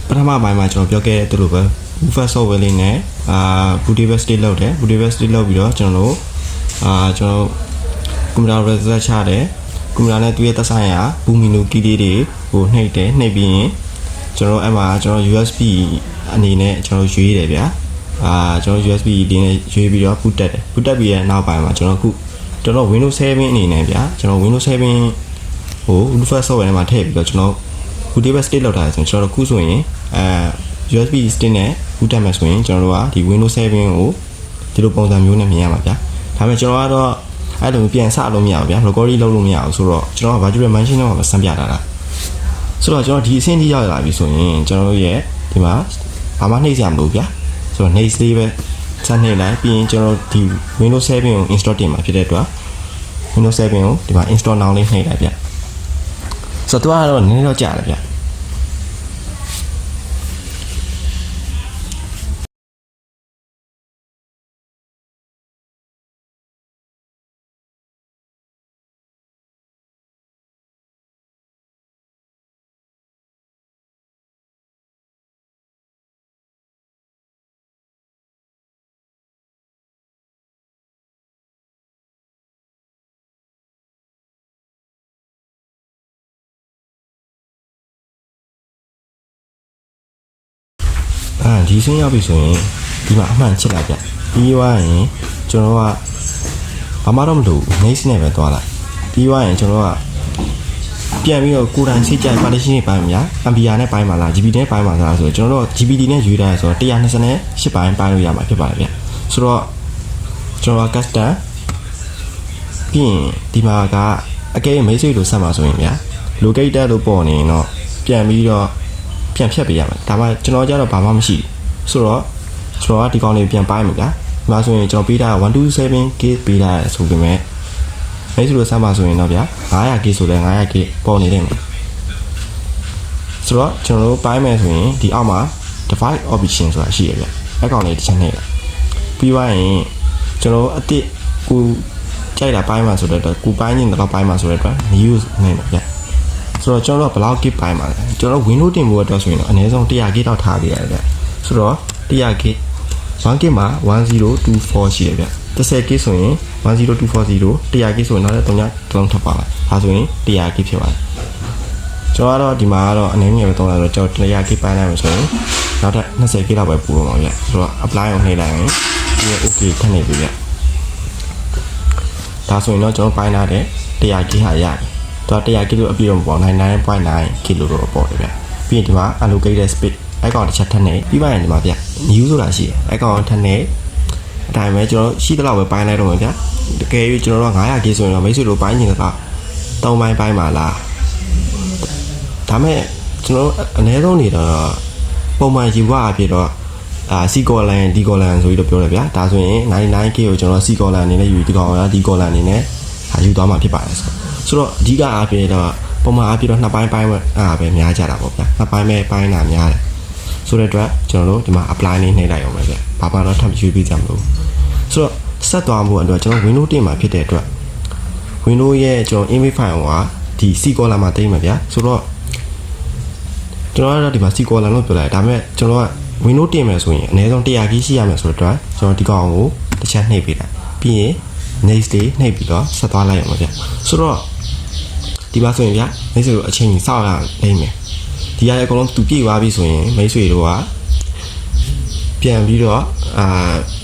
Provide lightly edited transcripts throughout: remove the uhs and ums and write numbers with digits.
ပထမပိုင်းမှာကျွန်တော်ပြောခဲ့တဲ့သူလိုပဲ Woofer software လေးနဲ့Bootable state လုပ်တယ် Bootable state လုပ်ပြီးတော့ကျွန်တော်ကွန်ပျူတာ reset ချတယ်ကွန်ပျူတာနဲ့သူ့ရဲ့သက်ဆိုင်ရာ boot menu key လေးတွေကိုနှိပ်တယ်နှိပ်ပြီးရင်ကျွန်တော်အဲ့မှာကျွန်တော် USB အနေနဲ့ကျွန်တော်ရွေးတယ်ဗျာကျွန်တော် USB လေးနဲ့ရွေးပြီးတော့ boot တက်တယ် boot တက်ပြီးရဲ့နောက်ပိုင်းမှာကျွန်တော် Windows 7 အနေနဲ့ဗျာကျွန်တော် Windows 7 ဟို Woofer software ထဲမှာထည့်ပြီးတော့ကျွန်တော် Bootable state လောက်ထားတယ်ဆိုရင်ကျွန်တော်တို့ခုဆိုရင်USB stick နဲ့ boot တက်မယ်ဆိုရင်ကျွန်တော်တို့ကဒီ Windows 7 ကိုဒီလိုပုံစံမျိုးနဲ့မြင်ရမှာဗျာဒါပေမဲ့ကျွန်တော်ကတော့အဲ့လိုပြန်စလို့မရဘူးဗျာ recovery လုပ်လို့မရဘူးဆိုတော့ကျွန်တော်က virtual machine တော့ဆန်းပြတာလားဆိုတော့ကျွန်တော်ဒီအဆင့်ကြီးရောက်လာပြီဆိုရင်ကျွန်တော်တို့ရဲ့ဒီမှာဘာမှနှိပ်စရာမလိုဗျာဆိုတော့ next လေးပဲစနှိပ်လိုက်ပြီးရင်ကျွန်တော်ဒီ Windows 7 ကို install တင်မှာဖြစ်တဲ့အတွက် Windows 7 ကိုဒီမှာ install now လေးနှိပ်လိုက်ဗျာဆိုတော့တော့နည်းနည်းတော့ကြာတယ်ဗျဒီဆင်းရောက်ပြီဆိုရင်ဒီမှာအမှန်ချစ်လိုက်ဗျပြီးသွားရင်ကျွန်တော်ကဘာမှတော့မလုပ် next နဲ့ပဲသွားလိုက်ပြီးသွားရင်ကျွန်တော်ကပြန်ပြီးတော့ကိုယ်တိုင်စိတ်ကြိုက် partition တွေပိုင်းမှာ MPR နဲ့ပိုင်းမှာလား GB နဲ့ပိုင်းမှာလားဆိုတော့ကျွန်တော်တို့ GPD နဲ့ယူထားရဆိုတော့128ပိုင်းပိုင်းလို့ရမှာဖြစ်ပါတယ်ဗျဆိုတော့ကျွန်တော်က custom ပြီးရင်ဒီမှာကအကဲမိတ်ဆွေလို့ဆက်မှာဆိုရင်ဗျ locator လို့ပေါ်နေရင်တော့ပြန်ပြီးတော့ပြန်ဖြတ်ပေးရမယ်ဒါမှကျွန်တော်ကြတော့ဘာမှမရှိဘူးဆိုတော့ကျွန်တော်ကဒီကောင်လေးပြန်ပိုင်းမှာဗျာဒီမှာဆိုရင်ကျွန်တော်ပေးတာ 127K ပေးတာဆိုပေမဲ့မိတ်ဆွေလို့ဆက်မှာဆိုရင်တော့ဗျာ 500K ဆိုလဲ 500K ပေါ်နေတယ်ဆိုတော့ကျွန်တော်တို့ပိုင်းမယ်ဆိုရင်ဒီအောက်မှာ device option ဆိုတာရှိရဗျအဲ့ကောင်လေးတစ်ချက်နှိပ်လိုက်ပြီးသွားရင်ကျွန်တော်အတစ်ကိုကြိုက်တာပိုင်းမှာဆိုတော့ကိုပိုင်းနေတော့ပိုင်းမှာဆိုတော့ new နေတယ်ဗျဆိုတော့ကျွန်တော်တို့ဘယ်လောက် gig ပိုင်းမှာလဲကျွန်တော် Windows တင်ဖို့အတွက်ဆိုရင်တော့အနည်းဆုံး 100G တော့ထားပေးရတယ်ဗျဆိုတော့ 100G 1G မှာ1024ရှိတယ်ဗျ 10G ဆိုရင်10240 100G ဆိုရင်နောက်ထပ်3ညလုံးထပ်ပါမယ်ဒါဆိုရင် 100G ဖြစ်ပါတယ်ကျွန်တော်ကတော့ဒီမှာကတော့အနည်းငယ်ပဲသုံးလာတော့ကျွန်တော် 100G ပိုင်းလိုက်မယ်ဆိုရင်နောက်ထပ် 20G လောက်ပဲပို့တော့မှာဗျဆိုတော့ apply ကိုနှိပ်လိုက်ရင်ဒီ okay ထပ်နေပြီဗျဒါဆိုရင်တော့ကျွန်တော်ပိုင်းလာတဲ့ 100G ဟာရတယ်တော့ 100K လို့အပြည့်တော့မပေါ့ 99.9K လို့တော့ပေါ့တယ်ဗျပြီးရင်ဒီမှာ allocated space အဲ့ကောင်တစ်ချက်ထပ်နေပြီးမှရင်ဒီမှာဗျ new ဆိုတာရှိတယ်အဲ့ကောင်ထပ်နေအတိုင်းပဲကျွန်တော်ရှိသလောက်ပဲပိုင်းလိုက်တော့မှာဗျတကယ်၍ကျွန်တော်တို့ 500K ဆိုရင်တော့မိတ်ဆွေတို့ပိုင်းနေတာ3ပိုင်းပါလားဒါမဲ့ကျွန်တော်အနည်းဆုံးနေတော့ပုံမှန်ယူရအဖြစ်တော့C colon D colon ဆိုပြီးတော့ပြောတယ်ဗျဒါဆိုရင် 99K ကိုကျွန်တော် C colon အနေနဲ့ယူဒီကောင်က D colon အနေနဲ့ယူသွားမှာဖြစ်ပါတယ်ဆိုတော့အဓိကအားဖြင့်တော့ပုံမှန်အားဖြင့်တော့နှစ်ပိုင်းပဲပဲများကြတာပေါ့ဗျာနှစ်ပိုင်းပဲပိုင်းတာများတယ်ဆိုတဲ့အတွက်ကျွန်တော်တို့ဒီမှာ apply လေးနှိပ်လိုက်အောင်ပဲဗျဘာမှတော့ထပ်ယူပြီးကြမလို့ဆိုတော့ဆက်သွားမှုအတွက်ကျွန်တော် Windows 10မှာဖြစ်တဲ့အတွက် Windows ရဲ့ကျွန်တော် image file ကဒီ C column မှာတင်မှာဗျဆိုတော့ကျွန်တော်ကတော့ဒီမှာ C column လို့ပြောလိုက်ဒါပေမဲ့ကျွန်တော်က Windows 10မယ်ဆိုရင်အနည်းဆုံး 100G ရှိရမယ်ဆိုတော့ကျွန်တော်ဒီကောင်ကိုတစ်ချက်နှိပ်ပေးလိုက်ပြီးရင် next day နှိပ်ပြီးတော့ဆက်သွားလိုက်ရမှာဗျဆိုတော့ဒီမှာဆိုရင်ဗျမိတ်ဆွေတို့အချိန်ကြီးစောင့်ရလိမ့်မယ်ဒီရရဲ့အကုန်လုံးသူပြည့်သွားပြီဆိုရင်မိတ်ဆွေတို့ကပြန်ပြီးတော့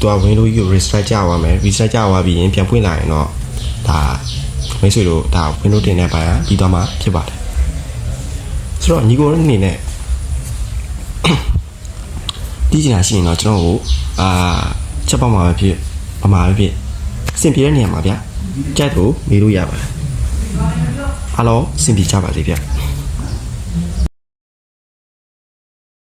သူက Windows ကို restart ကြသွားမယ် restart ကြသွားပြီးရင်ပြန်ဖွင့်လာရင်တော့ဒါမိတ်ဆွေတို့ဒါ Windows 10နဲ့ပိုင်းပြီးသွားမှာဖြစ်ပါတယ်ဆိုတော့ညီကိုအနေနဲ့ဒီကျင်တာရှိရင်တော့ကျွန်တော်ကိုချက်ပေါက်မှာပဲဖြစ်ပမာပဲဖြစ်စင်ပြေတဲ့နေရာမှာဗျကြိုက်လို့မေးလို့ရပါတယ်အားလုံးစင်ပြေကြပါစေဗျ